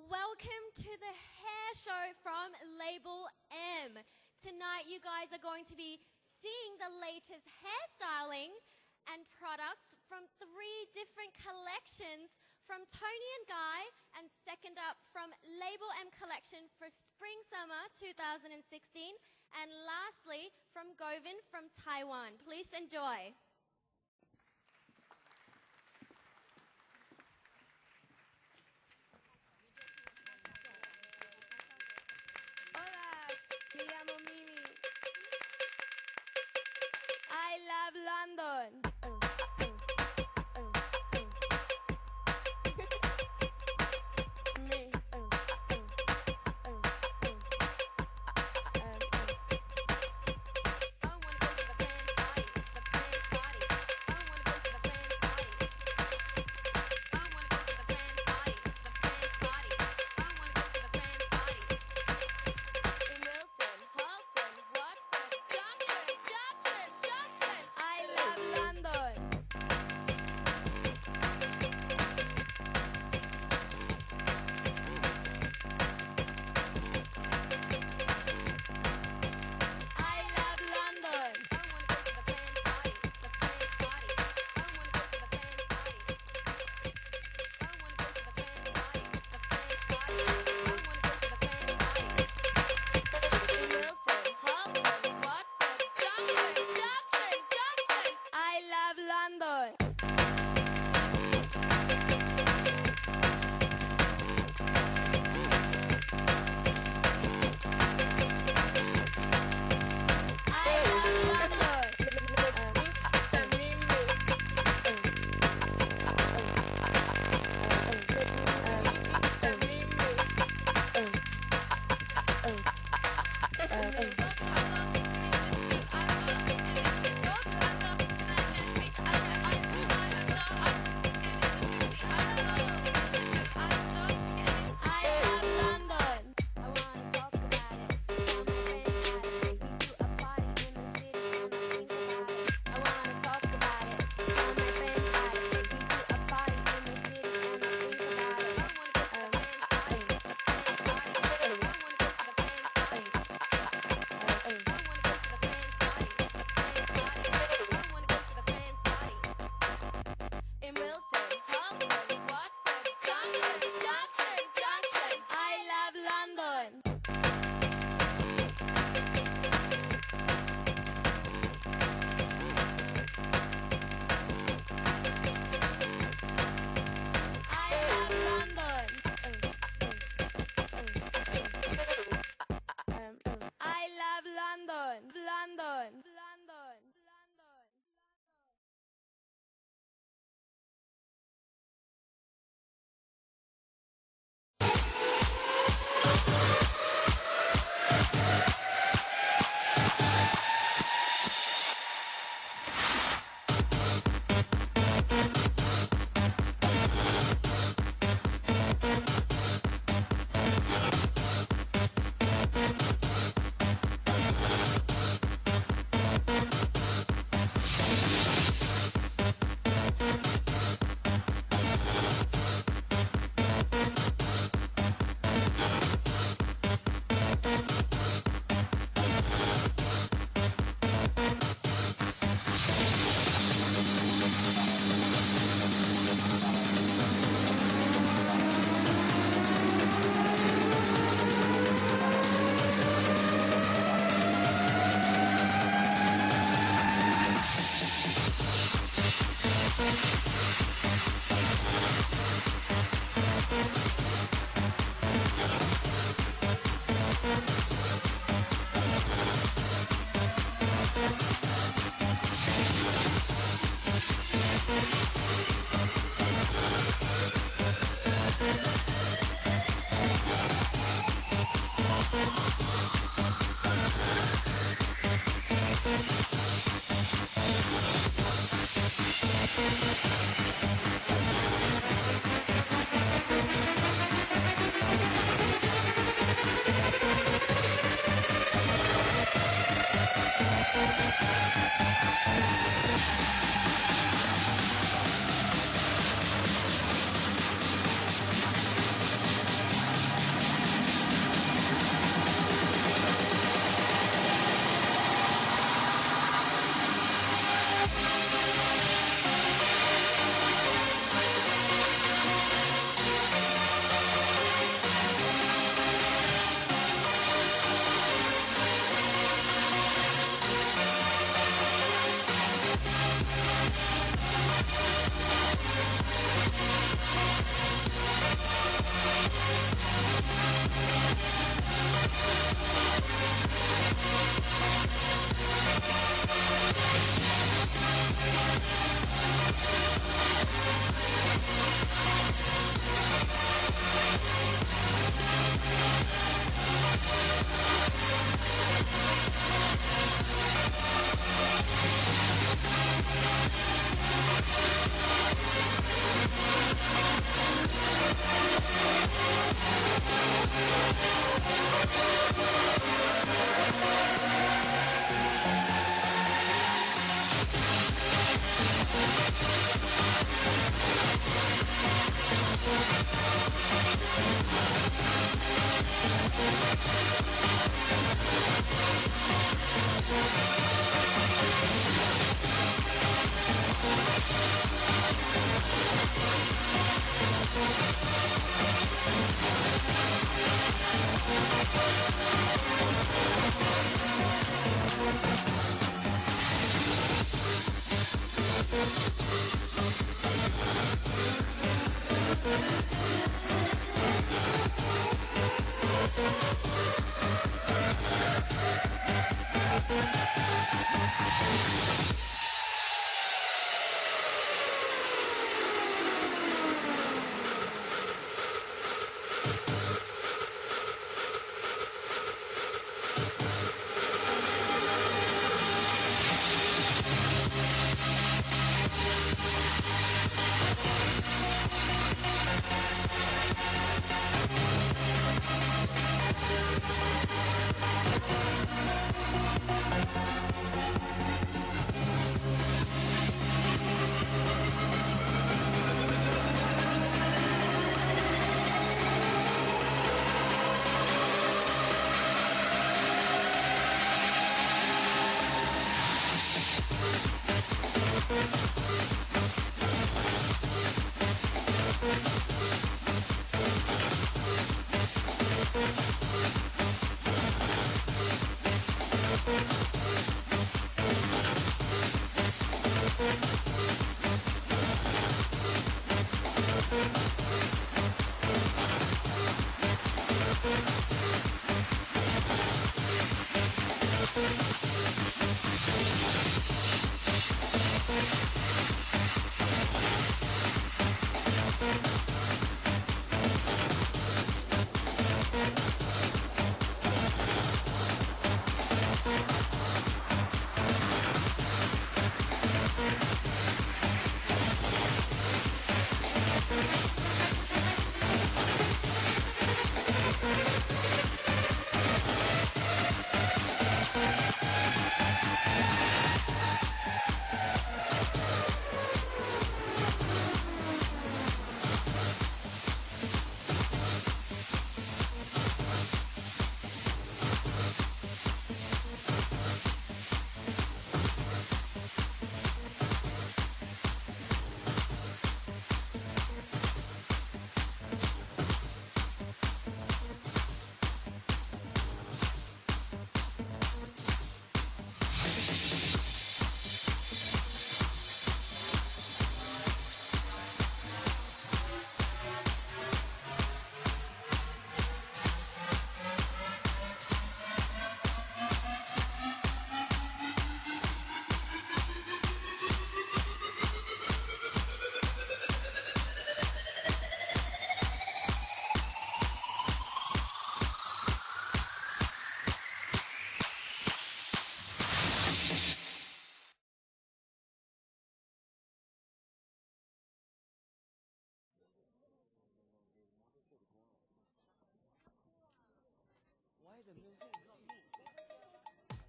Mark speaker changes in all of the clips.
Speaker 1: Welcome to the hair show from Label M. Tonight you guys are going to be seeing the latest hairstyling and products from 3 different collections from Toni and Guy, and second up from Label M collection for Spring Summer 2016, and lastly from Govin from Taiwan. Please enjoy.
Speaker 2: Me llamo Mimi. I love London. Me.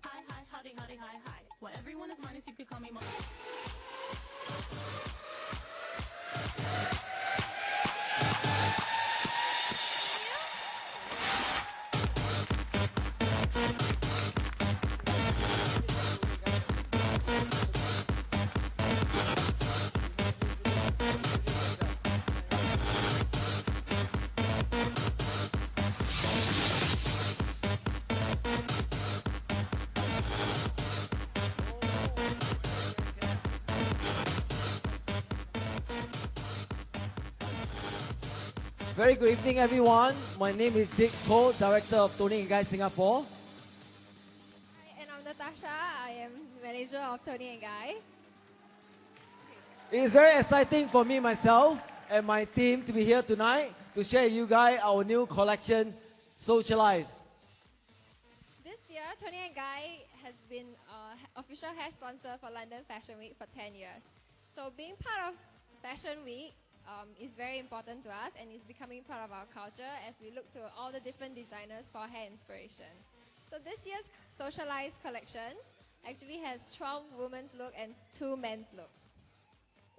Speaker 3: Hi, hi, howdy, howdy, hi, hi. Well, everyone is minus, you could call me Mo.
Speaker 4: Very good evening, everyone. My name is Dick Cole, Director of Toni Guy Singapore.
Speaker 2: Hi, and I'm Natasha. I am manager of Toni and Guy.
Speaker 4: It is very exciting for me, myself, and my team to be here tonight to share with you guys our new collection, Socialize.
Speaker 2: This year, Toni and Guy has been official hair sponsor for London Fashion Week for 10 years. So being part of Fashion Week is very important to us and is becoming part of our culture as we look to all the different designers for hair inspiration. So this year's Socialize collection actually has 12 women's look and 2 men's look.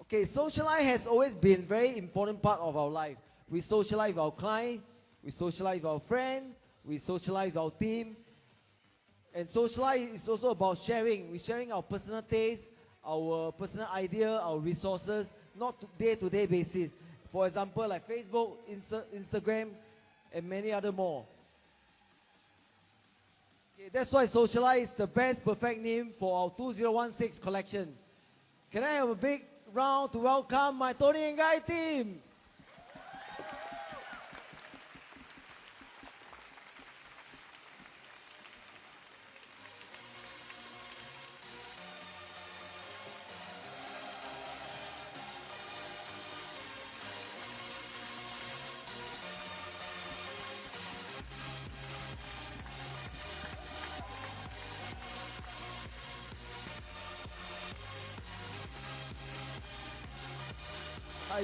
Speaker 4: Okay, socialize has always been a very important part of our life. We socialize with our client, we socialize with our friend, we socialize with our team. And socialize is also about sharing. We're sharing our personal taste, our personal idea, our resources, not day-to-day basis. For example, like Facebook, Instagram, and many other more. Okay, that's why Socialize is the best perfect name for our 2016 collection. Can I have a big round to welcome my Toni and Guy team.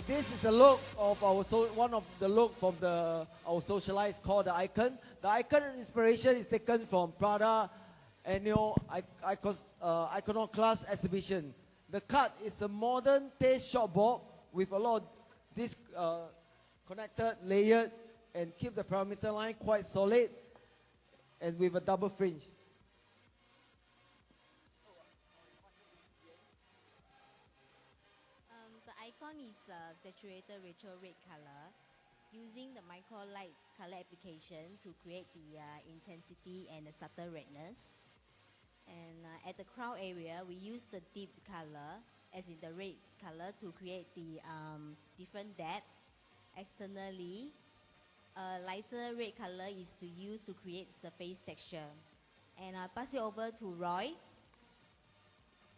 Speaker 4: This is the look of our one of the look from our socialize called the icon. The icon inspiration is taken from Prada annual iconoclast exhibition. The cut is a modern taste shortboard with a lot of disc connected, layered, and keep the parameter line quite solid, and with a double fringe.
Speaker 5: The icon is saturated retro red color, using the micro lights color application to create the intensity and the subtle redness. And at the crown area, we use the deep color, as in the red color, to create the different depth. Externally, a lighter red color is to use to create surface texture. And I'll pass it over to Roy.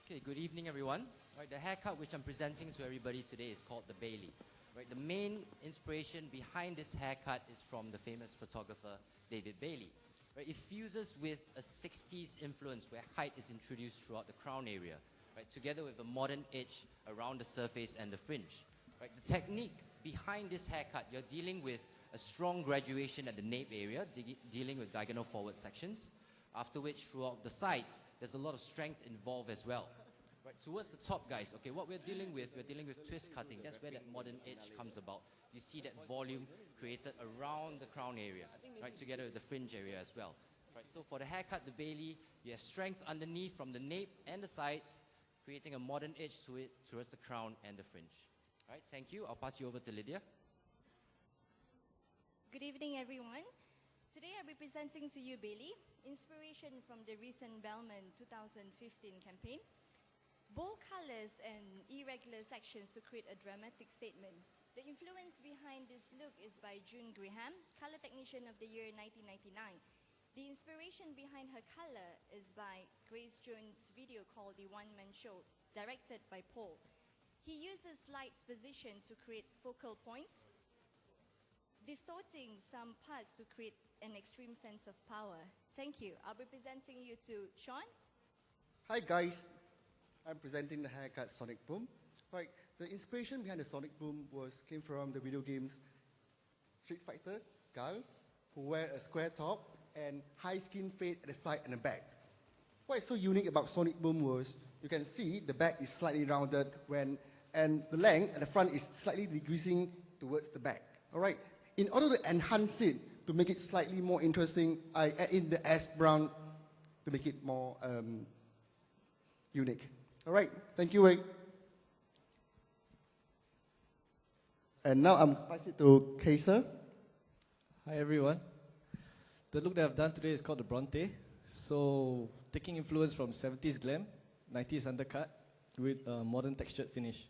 Speaker 6: Okay, good evening everyone. Right, the haircut which I'm presenting to everybody today is called the Bailey. Right, the main inspiration behind this haircut is from the famous photographer David Bailey. Right, it fuses with a 60s influence where height is introduced throughout the crown area, right, together with a modern edge around the surface and the fringe. Right, the technique behind this haircut, you're dealing with a strong graduation at the nape area, dealing with diagonal forward sections, after which throughout the sides, there's a lot of strength involved as well. Right, towards the top, guys, okay, what we're dealing with twist cutting. That's where that modern edge comes about. You see that volume created around the crown area, right, together with the fringe area as well. Right, so for the haircut, the Bailey, you have strength underneath from the nape and the sides, creating a modern edge to it towards the crown and the fringe. All right, thank you. I'll pass you over to Lydia.
Speaker 7: Good evening, everyone. Today I'll be presenting to you Bailey, inspiration from the recent Bellman 2015 campaign. Bold colors and irregular sections to create a dramatic statement. The influence behind this look is by June Graham, Color Technician of the Year 1999. The inspiration behind her color is by Grace Jones' video called The One Man Show, directed by Paul. He uses light's position to create focal points, distorting some parts to create an extreme sense of power. Thank you. I'll be presenting you to Sean.
Speaker 8: Hi guys. I'm presenting the haircut Sonic Boom. Right, the inspiration behind the Sonic Boom came from the video games Street Fighter, Guy, who wear a square top and high skin fade at the side and the back. What's so unique about Sonic Boom was you can see the back is slightly rounded and the length at the front is slightly decreasing towards the back. All right, in order to enhance it, to make it slightly more interesting, I add in the ash brown to make it more unique. All right, thank you, Wei. And now I'm passing it to Kaiser.
Speaker 9: Hi, everyone. The look that I've done today is called the Bronte. So, taking influence from 70s glam, 90s undercut, with a modern textured finish.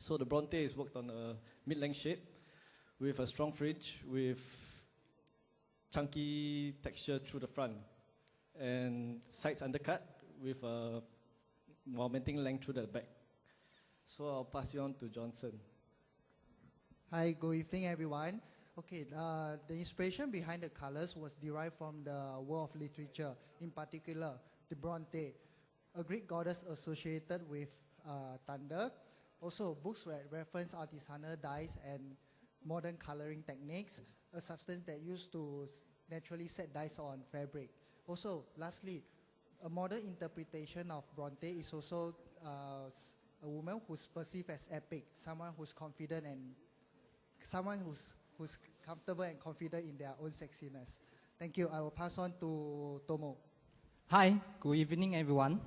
Speaker 9: So, the Bronte is worked on a mid-length shape, with a strong fringe, with chunky texture through the front, and sides undercut, with a while maintaining length through the back. So I'll pass you on to Johnson.
Speaker 10: Hi, good evening everyone. Okay, the inspiration behind the colors was derived from the world of literature, in particular, the Bronte, a Greek goddess associated with thunder. Also, books reference artisanal dyes and modern coloring techniques, a substance that used to naturally set dyes on fabric. Also, lastly, a modern interpretation of Bronte is also a woman who's perceived as epic, someone who's confident and someone who's comfortable and confident in their own sexiness. Thank you. I will pass on to Tomo.
Speaker 11: Hi, good evening everyone.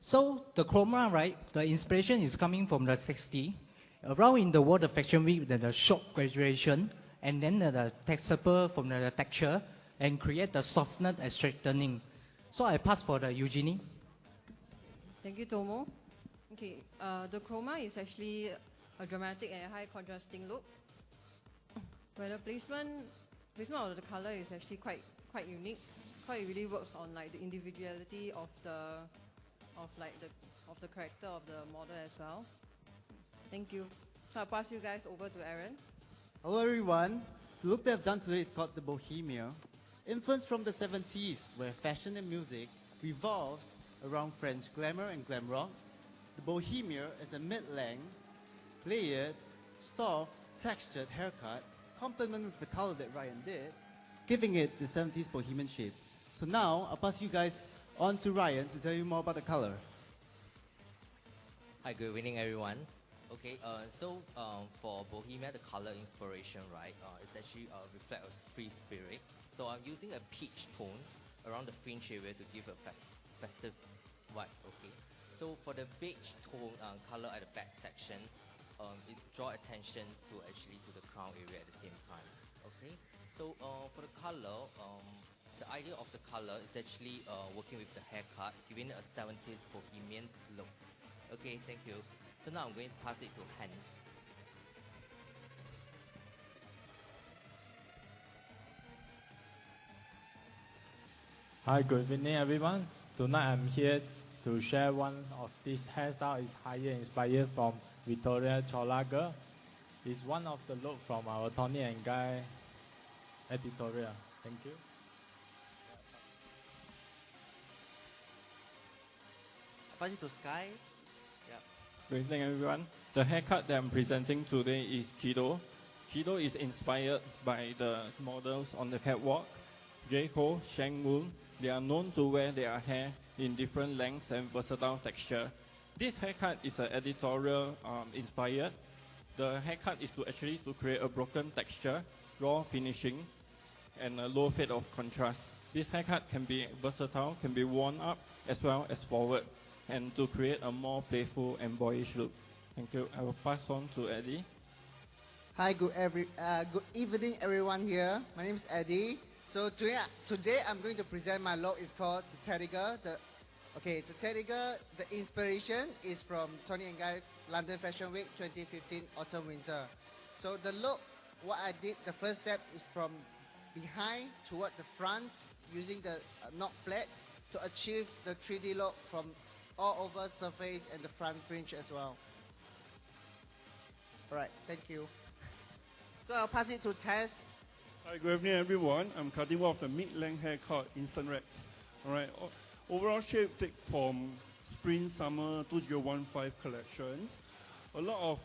Speaker 11: So the chroma, right, the inspiration is coming from the 60s. Around in the world of Fashion Week, there's a short graduation and then the texture from the texture and create the softness and straightening. So I pass for the Eugenie.
Speaker 12: Thank you, Tomo. Okay, the chroma is actually a dramatic and high contrasting look, where the placement of the color is actually quite unique. How it really works on like the individuality of the character of the model as well. Thank you. So I'll pass you guys over to Aaron.
Speaker 13: Hello everyone. The look that I've done today is called the Bohemia. Influenced from the 70s, where fashion and music revolves around French glamour and glam rock, the Bohemia is a mid-length, layered, soft, textured haircut, complemented with the color that Ryan did, giving it the 70s Bohemian shape. So now, I'll pass you guys on to Ryan to tell you more about the color.
Speaker 6: Hi, good evening, everyone. Okay, for Bohemia, the color inspiration, right, it's actually reflect a free spirit. So I'm using a peach tone around the fringe area to give a festive vibe, okay. So for the beige tone color at the back section, it's draw attention to the crown area at the same time, okay. So for the color, the idea of the color is actually working with the haircut, giving it a 70s Bohemian look. Okay, thank you. So now I'm going to pass it to Hans.
Speaker 14: Hi, good evening everyone. Tonight I'm here to share one of these hairstyle is higher inspired from Victoria Chola girl. It's one of the look from our Toni and Guy editorial. Thank you.
Speaker 13: Pass it to Sky.
Speaker 15: Good evening everyone. The haircut that I'm presenting today is Kido. Kido is inspired by the models on the catwalk, Jeko, Shang Moon. They are known to wear their hair in different lengths and versatile texture. This haircut is editorial inspired. The haircut is to create a broken texture, raw finishing, and a low fade of contrast. This haircut can be versatile, can be worn up as well as forward, and to create a more playful and boyish look. Thank you. I will pass on to Eddie.
Speaker 16: Hi, good evening everyone here. My name is Eddie. So today I'm going to present my look. It's called the Teddy Girl. The Teddy Girl, the inspiration is from Toni and Guy London Fashion Week 2015 Autumn Winter. So the look, what I did, the first step is from behind toward the front using the knock plaits to achieve the 3D look from all over surface and the front fringe as well. Alright, thank you. So I'll pass it to Tess.
Speaker 17: Hi, good evening everyone. I'm cutting one of the mid-length haircut Instant Rex. Alright, overall shape take from Spring Summer 2015 collections. A lot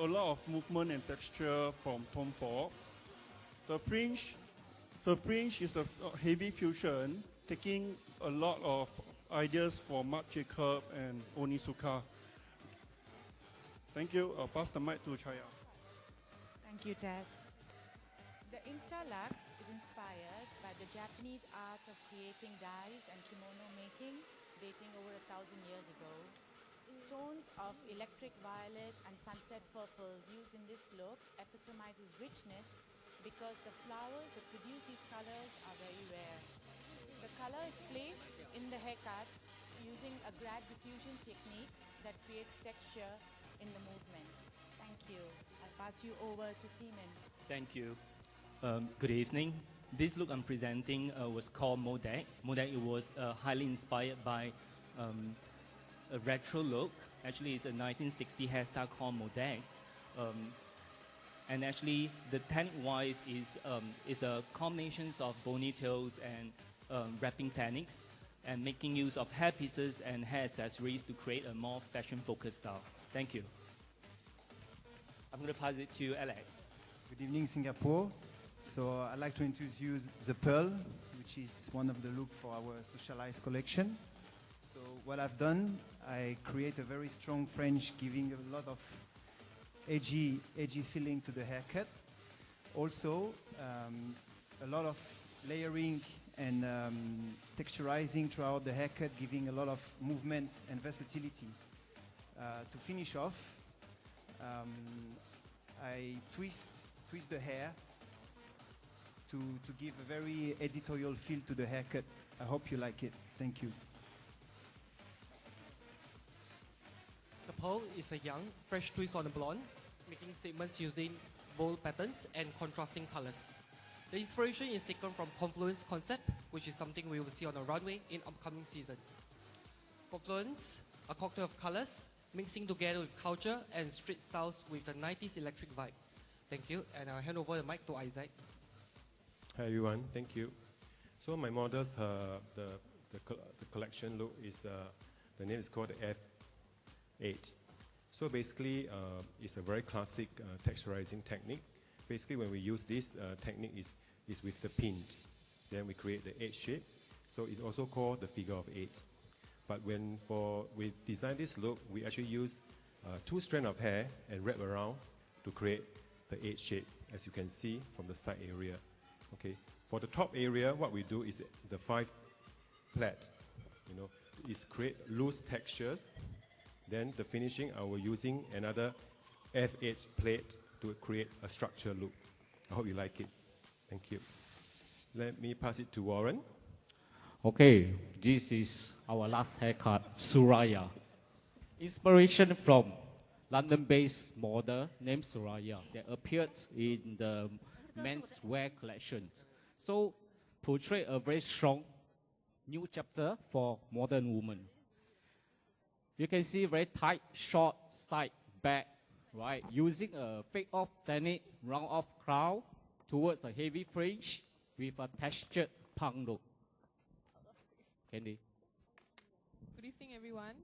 Speaker 17: of movement and texture from Tom Ford. The fringe is a heavy fusion, taking a lot of ideas from Marc Jacob and Onitsuka. Thank you. I'll pass the mic to Chaya.
Speaker 18: Thank you, Tess. The Instalux is inspired by the Japanese art of creating dyes and kimono making dating over 1,000 years ago. Tones of electric violet and sunset purple used in this look epitomizes richness because the flowers that produce these colors are very rare. The color is placed in the haircut using a grad diffusion technique that creates texture in the movement. Thank you. I'll pass you over to Timan.
Speaker 19: Thank you. Good evening. This look I'm presenting was called Modek. Modek was highly inspired by a retro look. Actually, it's a 1960 hairstyle called Modek. And actually, the technique-wise is a combination of ponytails and wrapping techniques, and making use of hair pieces and hair accessories to create a more fashion-focused style. Thank you. I'm going to pass it to Alex.
Speaker 20: Good evening, Singapore. So I'd like to introduce you the Pearl, which is one of the looks for our Socialized collection. So what I've done, I create a very strong French, giving a lot of edgy feeling to the haircut. Also, a lot of layering and texturizing throughout the haircut, giving a lot of movement and versatility. To finish off, I twist the hair to give a very editorial feel to the haircut. I hope you like it. Thank you.
Speaker 21: Pearl is a young, fresh twist on a blonde, making statements using bold patterns and contrasting colors. The inspiration is taken from Confluence concept, which is something we will see on a runway in upcoming season. Confluence, a cocktail of colors, mixing together with culture and street styles with the 90s electric vibe. Thank you, and I'll hand over the mic to Isaac.
Speaker 22: Hi everyone, thank you. So my models, the collection look is, the name is called the F8. So basically, it's a very classic texturizing technique. Basically, when we use this technique is with the pins. Then we create the 8 shape. So it's also called the figure of 8. But when we design this look, we actually use 2 strands of hair and wrap around to create the 8 shape, as you can see from the side area. Okay. For the top area, what we do is the 5 plait. You know, is create loose textures. Then the finishing, I will using another F8 plate to create a structure look. I hope you like it. Thank you. Let me pass it to Warren.
Speaker 23: Okay, this is our last haircut, Suraya. Inspiration from London-based model named Suraya that appeared in the menswear collection. So, portray a very strong new chapter for modern women. You can see very tight, short, side, back, right? Using a fake-off technique, round-off crown towards a heavy fringe with a textured punk look. Candy.
Speaker 24: Good evening, everyone.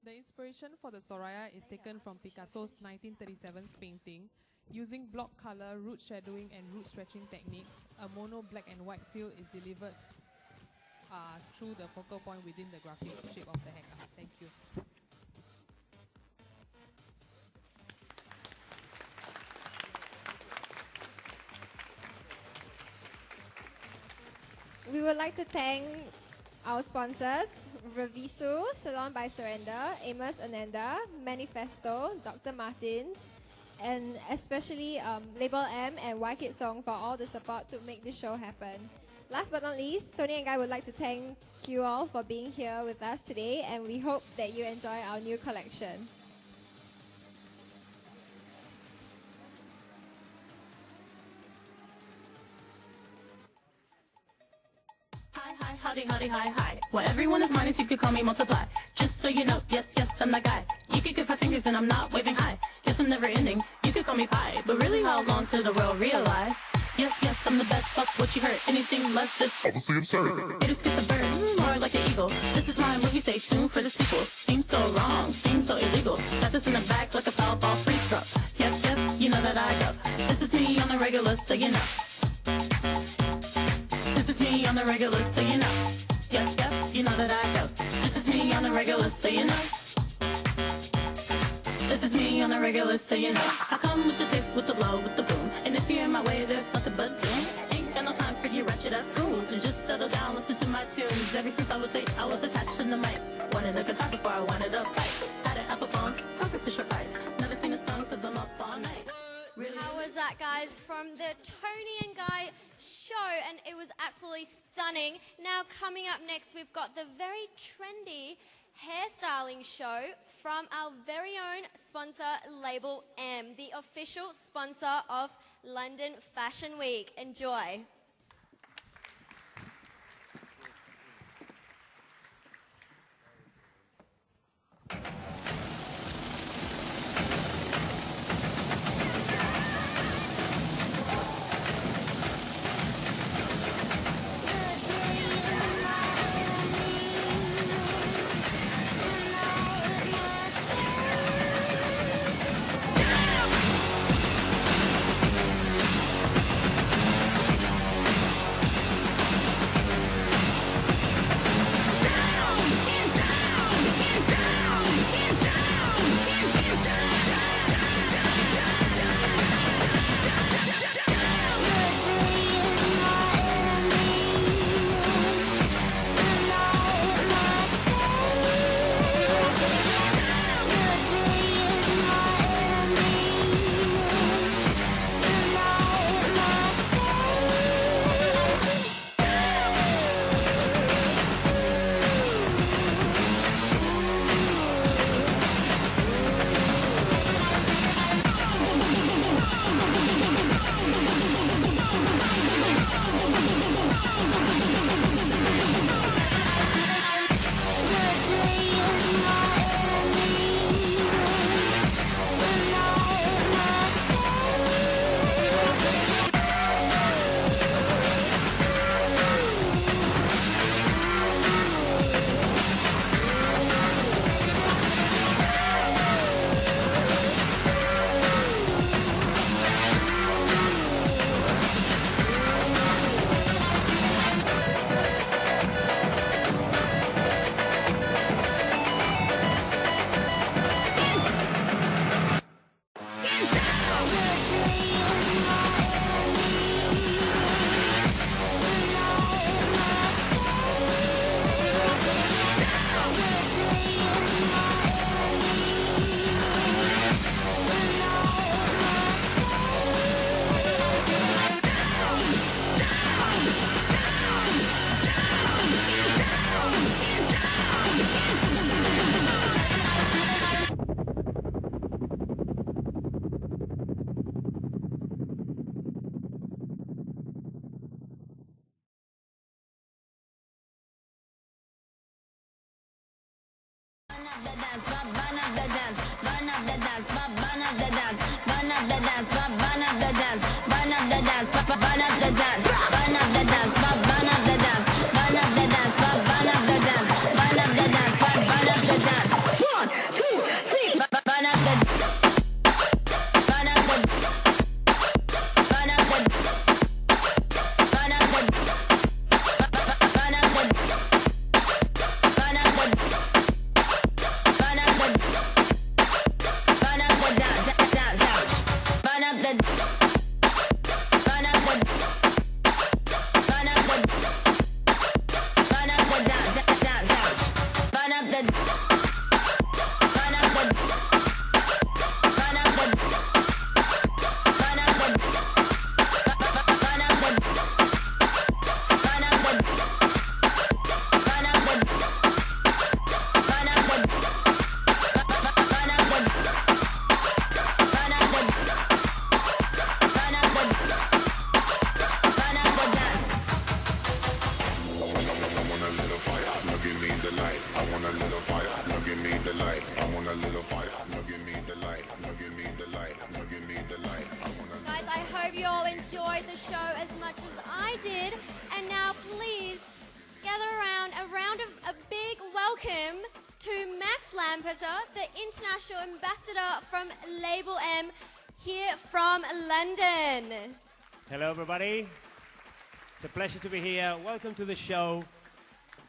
Speaker 24: The inspiration for the Soraya is taken from Picasso's 1937 painting. Using block color, root shadowing, and root stretching techniques, a mono black and white fill is delivered through the focal point within the graphic shape of the haircut. Thank you.
Speaker 2: We would like to thank our sponsors, Revisu, Salon by Surrender, Amos Ananda, Manifesto, Dr. Martins, and especially Label M and YKid Song for all the support to make this show happen. Last but not least, Toni and Guy would like to thank you all for being here with us today, and we hope that you enjoy our new collection.
Speaker 3: Hi, howdy, howdy, hi. Well, everyone is minus, you could call me multiply. Just so you know, yes, I'm that guy. You could give 5 fingers and I'm not waving high. Yes, I'm never ending, you could call me pie. But really, how long till the world realize? Yes, I'm the best, fuck what you heard. Anything less is obviously absurd. Haters get the bird, more like an eagle. This is my movie, stay tuned for the sequel. Seems so wrong, seems so illegal. Got this in the back like a foul ball free throw. Yep, you know that I go. This is me on the regular, so you know. This is me on the regular, so you know. Yep, you know that I go. This is me on the regular, so you know. This is me on the regular, so you know. I come with the tip, with the blow, with the boom. And if you're in my way, there's nothing but doom. Ain't got no time for you ratchet ass cool. To just settle down, listen to my tunes. Ever since I was 8, I was attached to the mic. Wanted a guitar before I wanted a bike. Had an Apple phone, talking Fisher Price. Never seen a song cause I'm up all night. Really?
Speaker 1: How was that, guys, from the Toni and Guy show? And it was absolutely stunning. Now, coming up next, we've got the very trendy hairstyling show from our very own sponsor, Label M, the official sponsor of London Fashion Week. Enjoy.
Speaker 4: burn up the dance, burn up the dance, burn up the dance, burn up the dance, burn up the dance, burn up the dance, burn up the dance, burn up the dance, burn up the dance, burn up the dance. 1, 2, 3, burn up the burn up the burn up the burn up the burn up the burn up the burn up the burn up the down, down, down. Burn up the burn up the burn up the burn up the down, down, down. Burn up the burn up the burn up the burn up the burn up the burn up the burn up the burn up the
Speaker 1: Guys, I hope you all enjoyed the show as much as I did. And now please gather around a big welcome to Max Lampeter, the International Ambassador from Label M here from London.
Speaker 5: Hello, everybody. It's a pleasure to be here. Welcome to the show.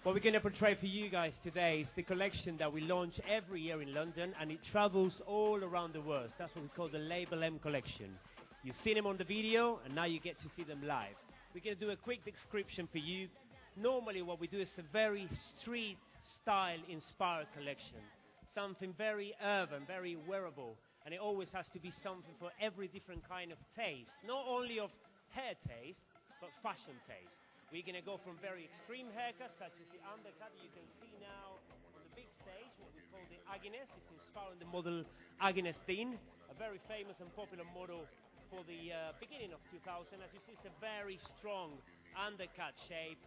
Speaker 5: What we're going to portray for you guys today is the collection that we launch every year in London, and it travels all around the world. That's what we call the Label M collection. You've seen them on the video, and now you get to see them live. We're going to do a quick description for you. Normally, what we do is a very street-style inspired collection. Something very urban, very wearable, and it always has to be something for every different kind of taste. Not only of hair taste, but fashion taste. We're going to go from very extreme haircuts, such as the undercut you can see now on the big stage, what we call the Agnes. It's inspired on the model Agnes Dean, a very famous and popular model for the beginning of 2000. As you see, it's a very strong undercut shape,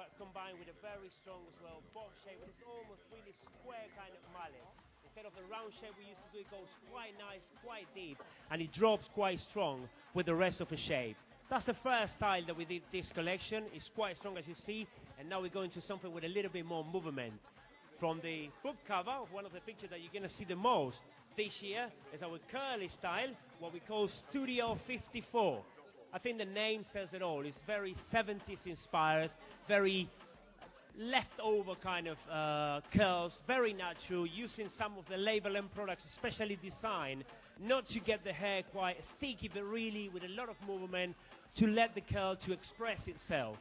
Speaker 5: but combined with a very strong as well bob shape, which is almost really square kind of mullet. Instead of the round shape we used to do, it goes quite nice, quite deep, and it drops quite strong with the rest of the shape. That's the first style that we did this collection. It's quite strong, as you see, and now we're going to something with a little bit more movement. From the book cover of one of the pictures that you're going to see the most this year is our curly style, what we call Studio 54. I think the name says it all. It's very 70s inspired, very leftover kind of curls, very natural, using some of the Label M products, especially designed not to get the hair quite sticky, but really with a lot of movement to let the curl to express itself.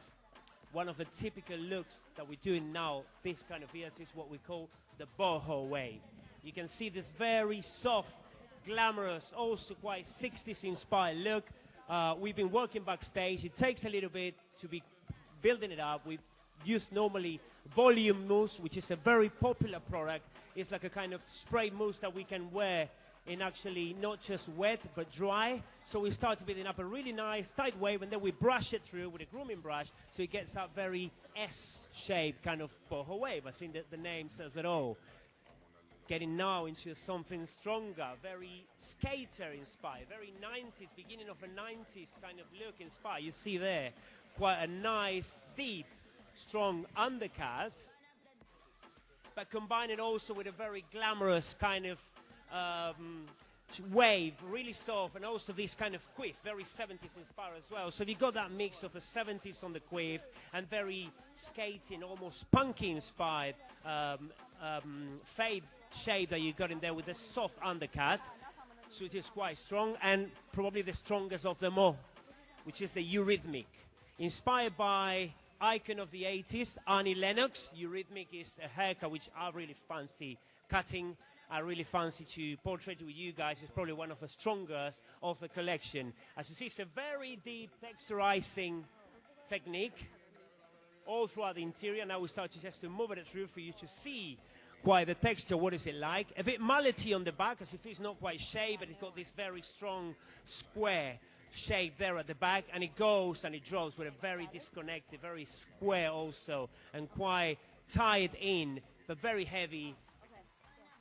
Speaker 5: One of the typical looks that we're doing now, this kind of years, is what we call the boho wave. You can see this very soft, glamorous, also quite 60s inspired look. We've been working backstage. It takes a little bit to be building it up. We use normally volume mousse, which is a very popular product. It's like a kind of spray mousse that we can wear in actually not just wet but dry. So we start to building up a really nice tight wave, and then we brush it through with a grooming brush so it gets that very S-shaped kind of boho wave. I think that the name says it all. Getting now into something stronger, very skater inspired, very 90s, beginning of a 90s kind of look inspired. You see there quite a nice, deep, strong undercut, but combine it also with a very glamorous kind of wave, really soft, and also this kind of quiff, very 70s inspired as well. So you got that mix of the 70s on the quiff and very skating, almost punky inspired fade shape that you got in there with a soft undercut. So it is quite strong, and probably the strongest of them all, which is the Eurythmic. Inspired by icon of the 80s, Annie Lennox. Eurythmic is a haircut which I really fancy cutting. I really fancy to portray with you guys. It's probably one of the strongest of the collection. As you see, it's a very deep texturizing technique all throughout the interior. Now we start just to move it through for you to see quite the texture. What is it like? A bit mullety on the back, as you see, it's not quite shaved, but it's got this very strong square shape there at the back, and it goes and it drops with a very disconnected, very square also, and quite tied in, but very heavy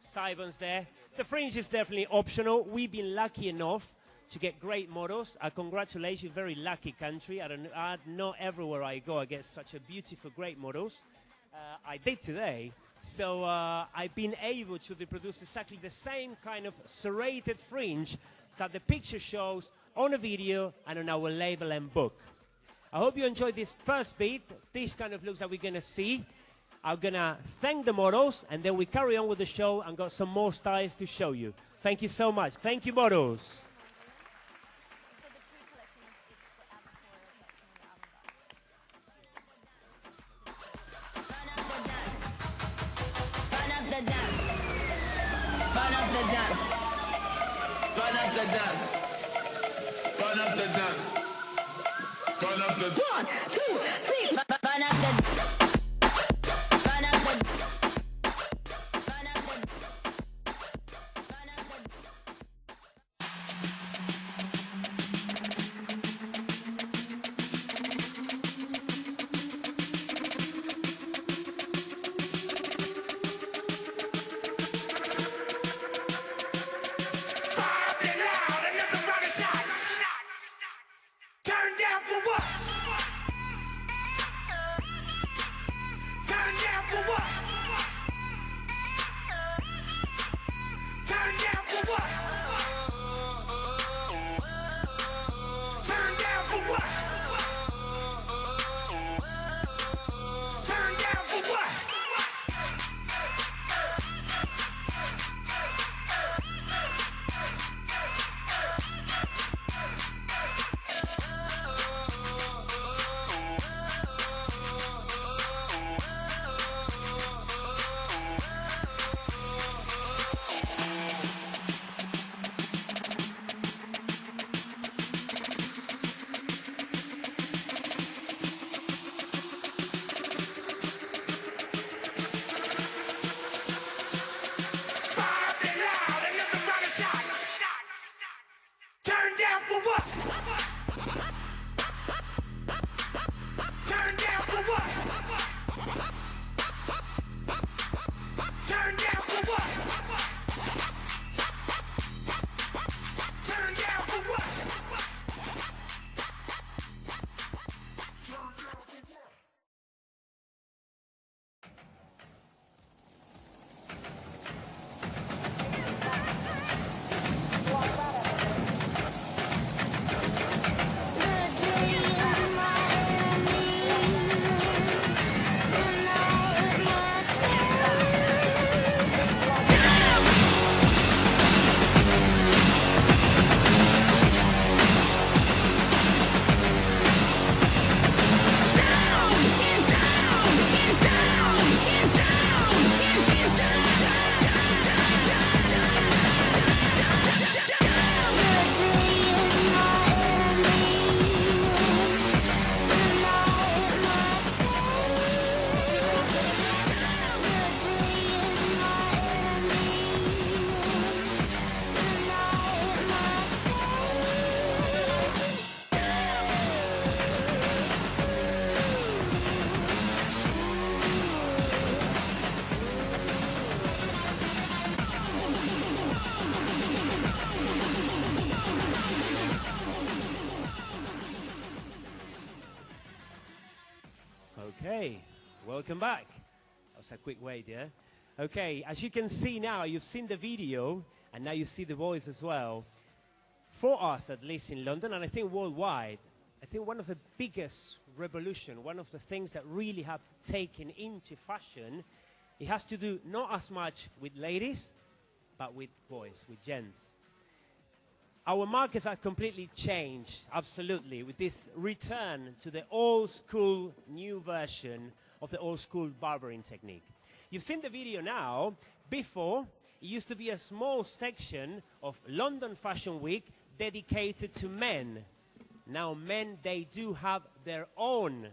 Speaker 5: Sivans there. The fringe is definitely optional. We've been lucky enough to get great models. Congratulations, very lucky country. Not everywhere I go I get such a beautiful, great models. I did today. So I've been able to reproduce exactly the same kind of serrated fringe that the picture shows on a video and on our label and book. I hope you enjoyed this first bit, these kind of looks that we're going to see. I'm going to thank the models, and then we carry on with the show and got some more styles to show you. Thank you so much. Thank you, models.
Speaker 4: Burn up the dance. Burn up the dance. Burn up the dance. Burn up the dance. Burn up the 1, 2, 3. Burn up the burn up the
Speaker 7: Turn down for what? Turn down for what? Turn down for what? Turn down for what? Turn down for what? Turn down for what? Turn down for what? Turn down for what? Turn down for what?
Speaker 5: Okay, welcome back. That was a quick wait, yeah? Okay, as you can see now, you've seen the video, and now you see the voice as well. For us, at least in London, and I think worldwide, I think one of the biggest revolution, one of the things that really have taken into fashion, it has to do not as much with ladies, but with boys, with gents. Our markets have completely changed, absolutely, with this return to the old school, new version of the old school barbering technique. You've seen the video now. Before, it used to be a small section of London Fashion Week dedicated to men. Now men, they do have their own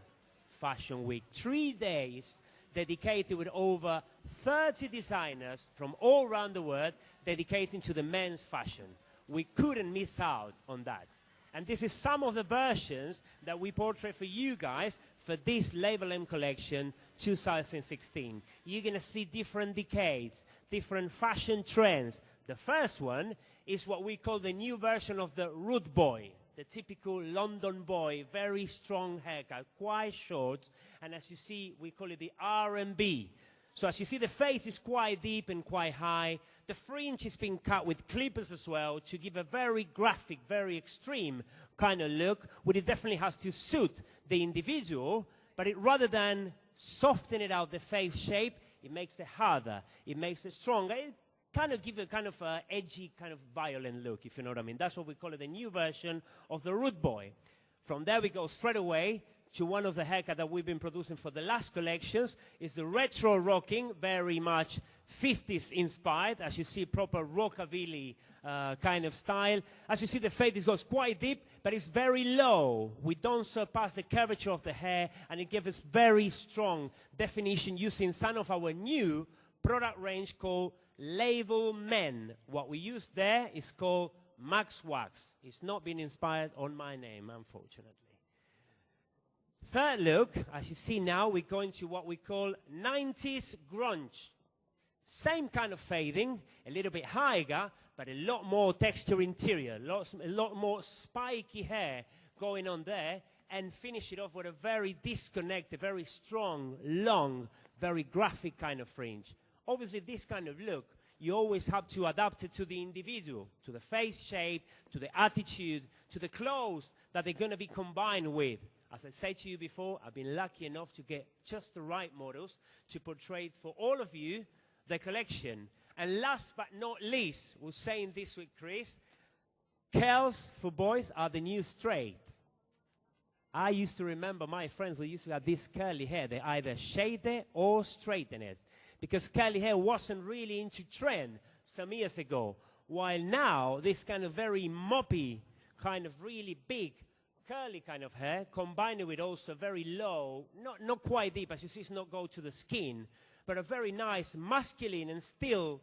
Speaker 5: Fashion Week. 3 days dedicated with over 30 designers from all around the world dedicating to the men's fashion. We couldn't miss out on that. And this is some of the versions that we portray for you guys for this Label M collection 2016. You're going to see different decades, different fashion trends. The first one is what we call the new version of the Rude Boy, the typical London boy, very strong haircut, quite short, and as you see, we call it the R&B. So as you see, the face is quite deep and quite high. The fringe is being cut with clippers as well to give a very graphic, very extreme kind of look, which it definitely has to suit the individual, but rather than soften it out, the face shape, it makes it harder, it makes it stronger. It kind of gives a kind of edgy, kind of violent look, if you know what I mean. That's what we call it, the new version of the Rude Boy. From there, we go straight away to one of the haircuts that we've been producing for the last collections. Is the retro rocking, very much 50s inspired. As you see, proper rockabilly kind of style. As you see, the fade, it goes quite deep, but it's very low. We don't surpass the curvature of the hair, and it gives us very strong definition using some of our new product range called Label Men. What we use there is called Max Wax. It's not been inspired on my name, unfortunately. Third look, as you see now, we're going to what we call 90s grunge. Same kind of fading, a little bit higher, but a lot more texture interior, a lot more spiky hair going on there, and finish it off with a very disconnected, very strong, long, very graphic kind of fringe. Obviously, this kind of look, you always have to adapt it to the individual, to the face shape, to the attitude, to the clothes that they're going to be combined with. As I said to you before, I've been lucky enough to get just the right models to portray for all of you the collection. And last but not least, we're saying this with Chris, curls for boys are the new straight. I used to remember my friends who used to have this curly hair. They either shaved it or straightened it, because curly hair wasn't really into trend some years ago. While now, this kind of very moppy, kind of really big, curly kind of hair, combined with also very low, not quite deep, as you see, it's not go to the skin, but a very nice, masculine and still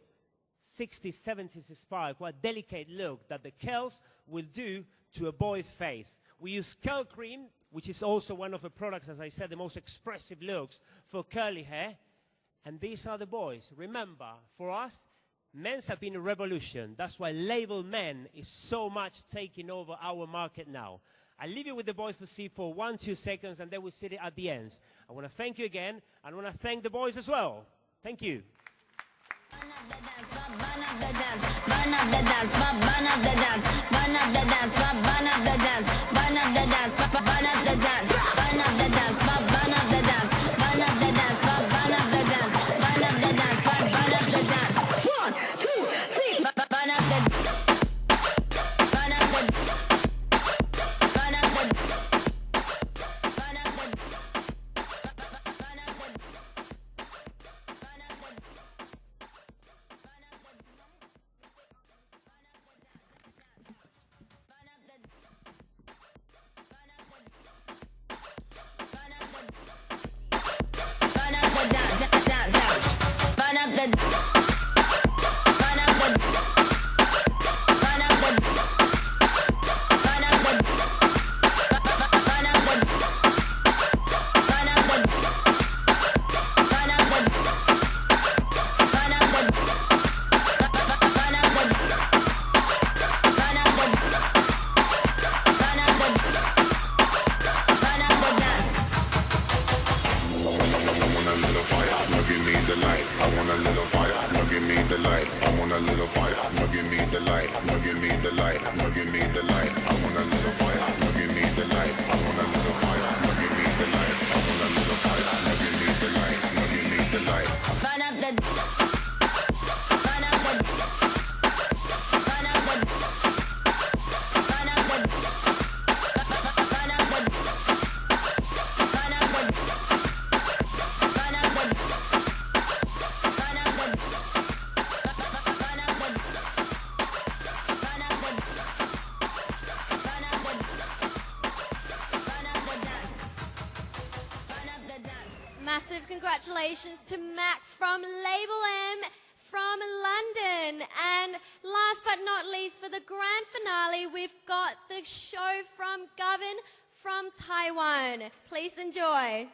Speaker 5: 60s, 70s inspired, quite delicate look that the curls will do to a boy's face. We use curl cream, which is also one of the products, as I said, the most expressive looks for curly hair. And these are the boys. Remember, for us, men's have been a revolution. That's why Label Men is so much taking over our market now. I'll leave you with the boys for see for 1-2 seconds, and then we'll see it at the end. I want to thank you again, and I want to thank the boys as well. Thank you.
Speaker 4: Burn up the dance, burn up the dance, burn up the dance, burn up the dance, burn up the dance, burn up the dance, burn up the dance, burn up the dance, burn up the dance, burn up the dance, burn up the dance, burn up the dance, burn up the dance, burn up the dance. 1, 2, 3, burn up the, burn up the, burn up the, burn up the.
Speaker 1: Massive congratulations to Max from Label M, from London. And last but not least, for the grand finale, we've got the show from Gavin from Taiwan. Please enjoy.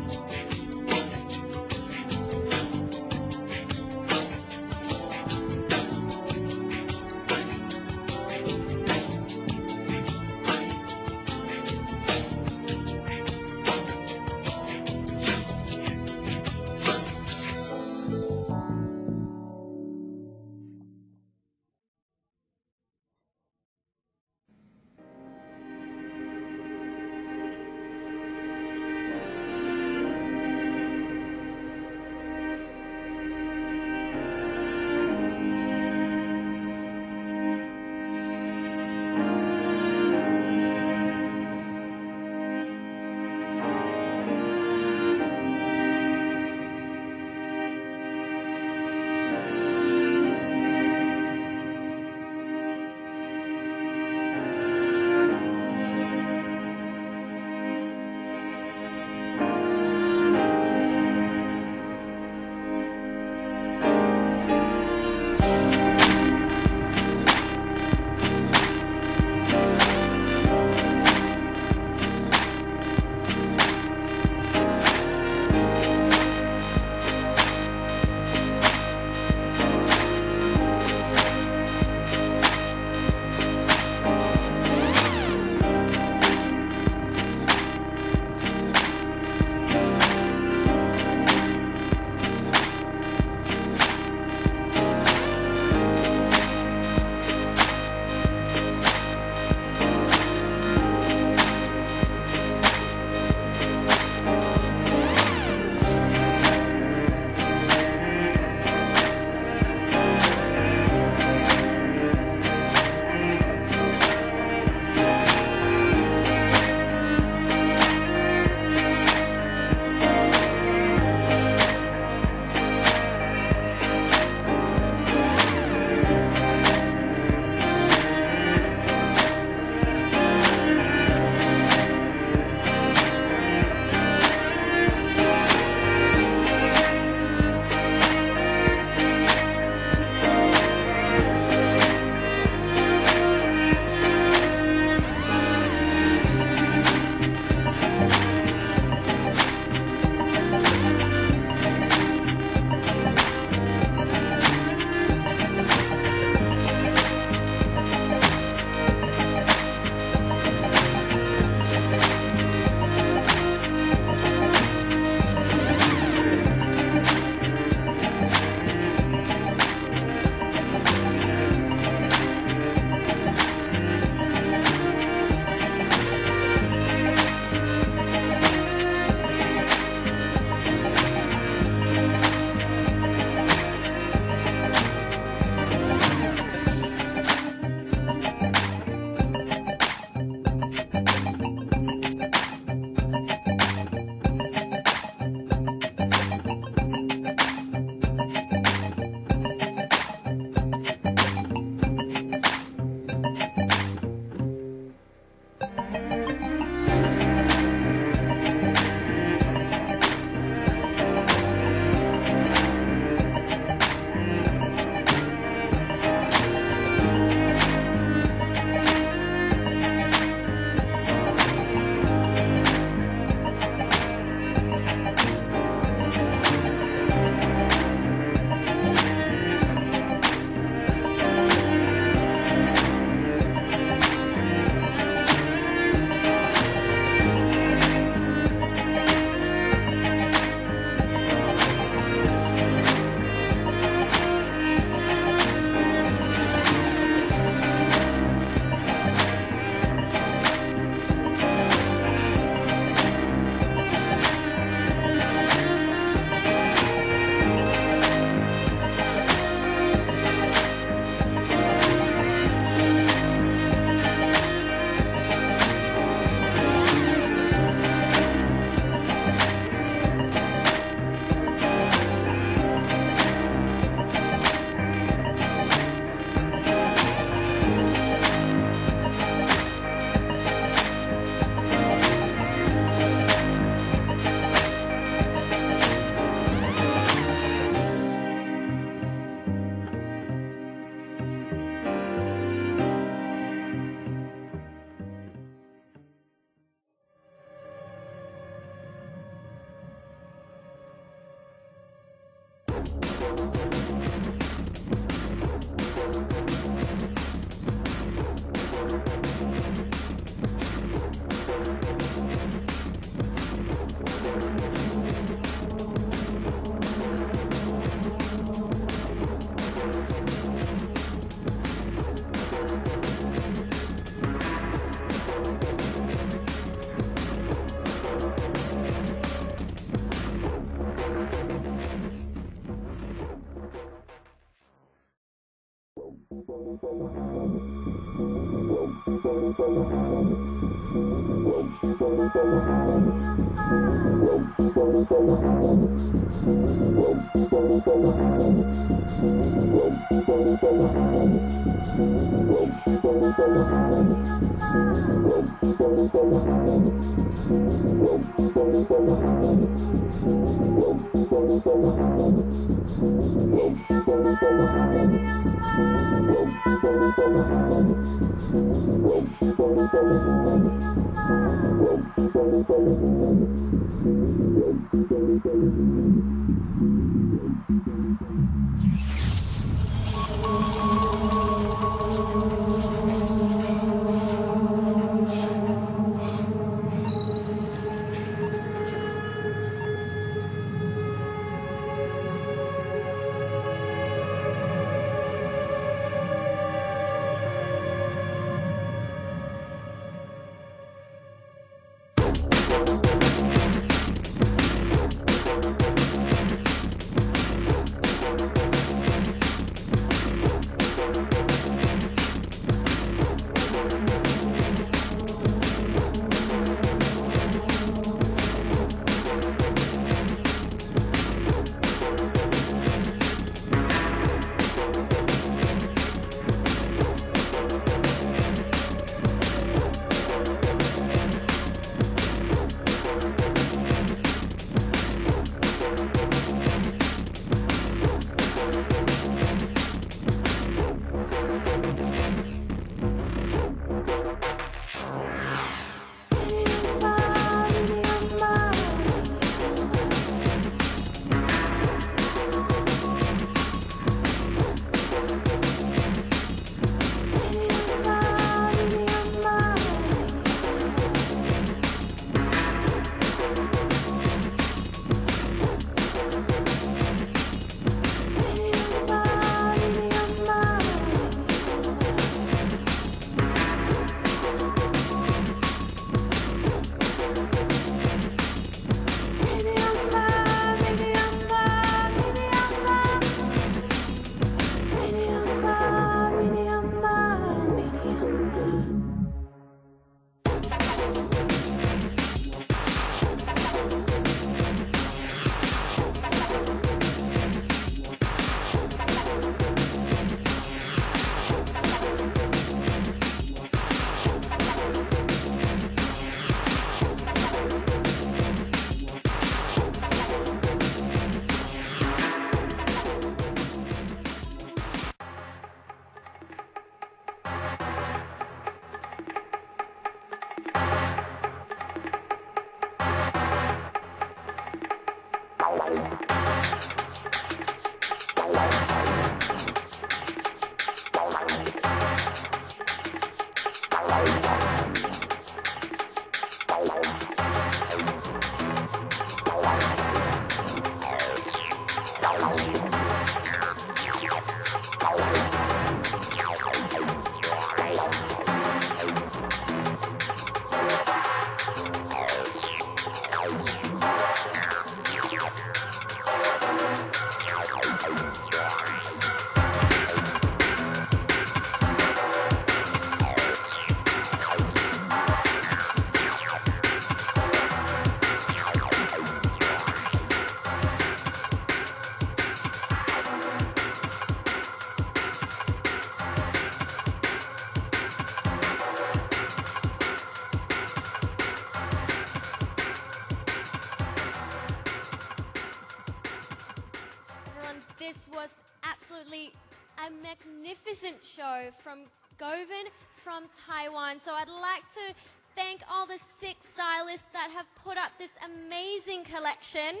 Speaker 1: This was absolutely a magnificent show from Govan from Taiwan. So I'd like to thank all the 6 stylists that have put up this amazing collection.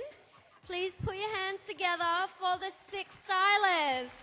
Speaker 1: Please put your hands together for the 6 stylists.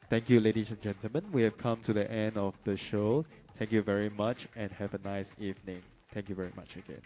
Speaker 8: Thank you, ladies and gentlemen. We have come to the end of the show. Thank you very much and have a nice evening. Thank you very much again.